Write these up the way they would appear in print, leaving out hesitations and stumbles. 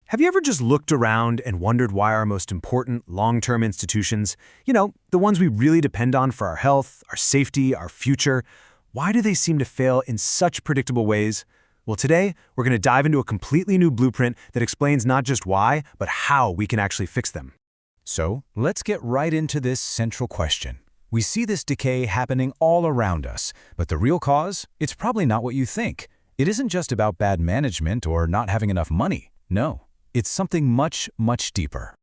Have you ever just looked around and wondered why our most important long-term institutions, the ones we really depend on for our health, our safety, our future, why do they seem to fail in such predictable ways? Well, today, we're going to dive into a completely new blueprint that explains not just why, but how we can actually fix them. So, let's get right into this central question. We see this decay happening all around us, but the real cause? It's probably not what you think. It isn't just about bad management or not having enough money. No. It's something much, much deeper.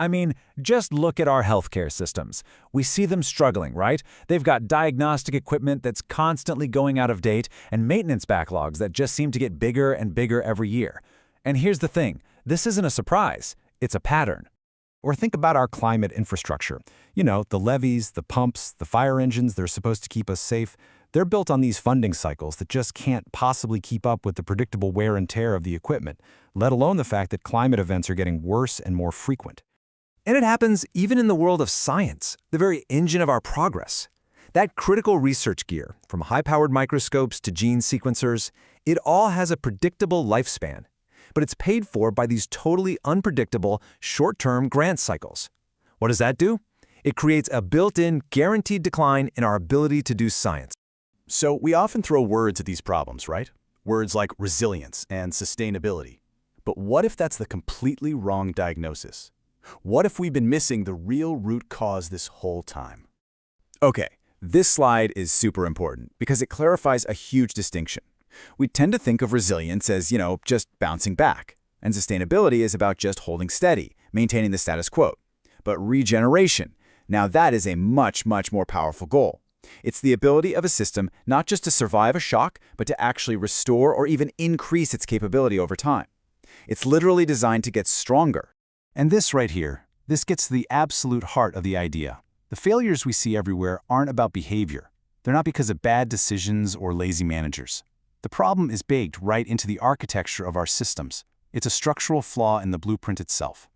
I mean, just look at our healthcare systems. We see them struggling, right? They've got diagnostic equipment that's constantly going out of date and maintenance backlogs that just seem to get bigger and bigger every year. And here's the thing, this isn't a surprise, it's a pattern. Or think about our climate infrastructure. The levees, the pumps, the fire engines, they're supposed to keep us safe. They're built on these funding cycles that just can't possibly keep up with the predictable wear and tear of the equipment, let alone the fact that climate events are getting worse and more frequent. And it happens even in the world of science, the very engine of our progress. That critical research gear, from high-powered microscopes to gene sequencers, it all has a predictable lifespan. But it's paid for by these totally unpredictable, short-term grant cycles. What does that do? It creates a built-in, guaranteed decline in our ability to do science. So we often throw words at these problems, right? Words like resilience and sustainability. But what if that's the completely wrong diagnosis? What if we've been missing the real root cause this whole time? Okay, this slide is super important because it clarifies a huge distinction. We tend to think of resilience as, just bouncing back, and sustainability is about just holding steady, maintaining the status quo. But regeneration, now that is a much, much more powerful goal. It's the ability of a system not just to survive a shock, but to actually restore or even increase its capability over time. It's literally designed to get stronger. And this right here, this gets to the absolute heart of the idea. The failures we see everywhere aren't about behavior. They're not because of bad decisions or lazy managers. The problem is baked right into the architecture of our systems. It's a structural flaw in the blueprint itself.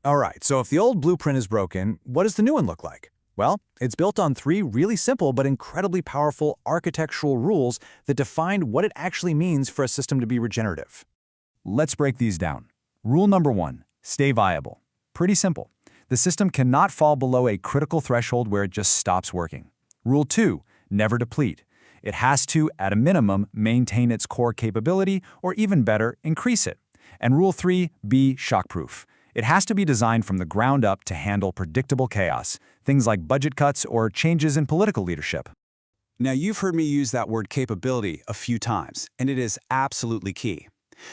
All right, so if the old blueprint is broken, what does the new one look like? Well, it's built on 3 really simple but incredibly powerful architectural rules that define what it actually means for a system to be regenerative. Let's break these down. Rule number 1, stay viable. Pretty simple. The system cannot fall below a critical threshold where it just stops working. Rule 2, never deplete. It has to, at a minimum, maintain its core capability, or even better, increase it. And Rule 3, be shockproof. It has to be designed from the ground up to handle predictable chaos, things like budget cuts or changes in political leadership. Now, you've heard me use that word capability a few times, and it is absolutely key.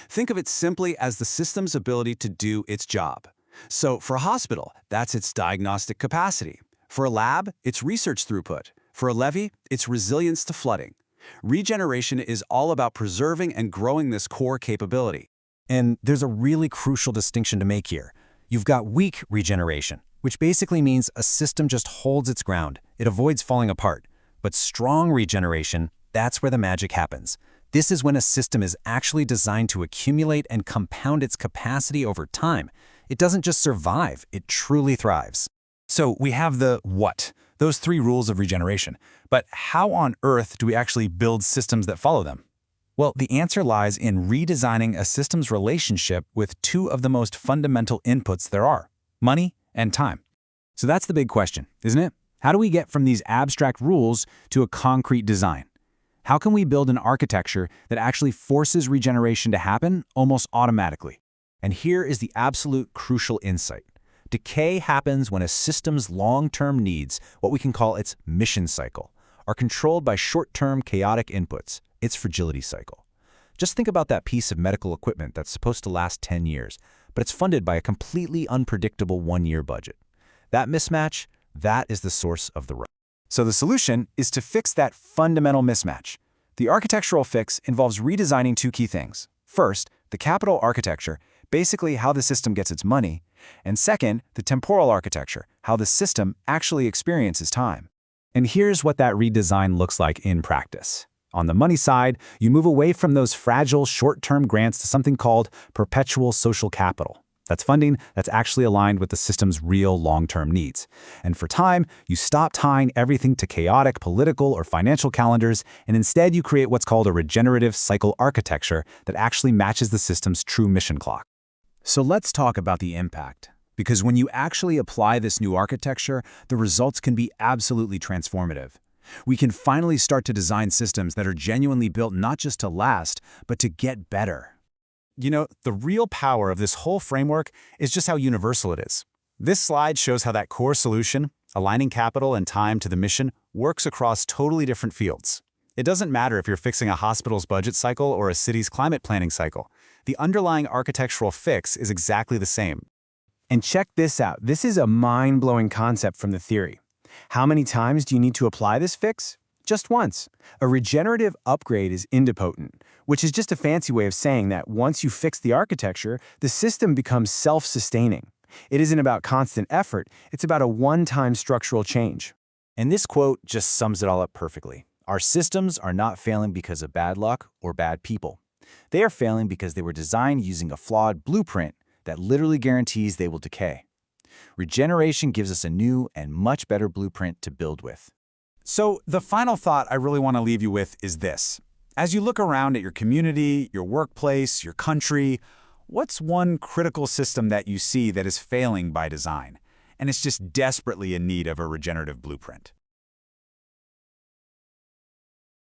Think of it simply as the system's ability to do its job. So for a hospital, that's its diagnostic capacity. For a lab, it's research throughput. For a levee, it's resilience to flooding. Regeneration is all about preserving and growing this core capability. And there's a really crucial distinction to make here. You've got weak regeneration, which basically means a system just holds its ground. It avoids falling apart. But strong regeneration, that's where the magic happens. This is when a system is actually designed to accumulate and compound its capacity over time. It doesn't just survive, it truly thrives. So we have the what, those 3 rules of regeneration. But how on earth do we actually build systems that follow them? Well, the answer lies in redesigning a system's relationship with 2 of the most fundamental inputs there are, money and time. So that's the big question, isn't it? How do we get from these abstract rules to a concrete design? How can we build an architecture that actually forces regeneration to happen almost automatically? And here is the absolute crucial insight. Decay happens when a system's long-term needs, what we can call its mission cycle, are controlled by short-term chaotic inputs, its fragility cycle. Just think about that piece of medical equipment that's supposed to last 10 years, but it's funded by a completely unpredictable 1-year budget. That mismatch, that is the source of the rut. So the solution is to fix that fundamental mismatch. The architectural fix involves redesigning 2 key things. First, the capital architecture, basically how the system gets its money, and second, the temporal architecture, how the system actually experiences time. And here's what that redesign looks like in practice. On the money side, you move away from those fragile short-term grants to something called perpetual social capital. That's funding that's actually aligned with the system's real long-term needs. And for time, you stop tying everything to chaotic political or financial calendars, and instead you create what's called a regenerative cycle architecture that actually matches the system's true mission clock. So let's talk about the impact. Because when you actually apply this new architecture, the results can be absolutely transformative. We can finally start to design systems that are genuinely built not just to last, but to get better. You know, the real power of this whole framework is just how universal it is. This slide shows how that core solution, aligning capital and time to the mission, works across totally different fields. It doesn't matter if you're fixing a hospital's budget cycle or a city's climate planning cycle. The underlying architectural fix is exactly the same. And check this out. This is a mind-blowing concept from the theory. How many times do you need to apply this fix? Just once. A regenerative upgrade is idempotent, which is just a fancy way of saying that once you fix the architecture, the system becomes self-sustaining. It isn't about constant effort, it's about a one-time structural change. And this quote just sums it all up perfectly. Our systems are not failing because of bad luck or bad people. They are failing because they were designed using a flawed blueprint that literally guarantees they will decay. Regeneration gives us a new and much better blueprint to build with. So the final thought I really want to leave you with is this. As you look around at your community, your workplace, your country, what's one critical system that you see that is failing by design, and it's just desperately in need of a regenerative blueprint?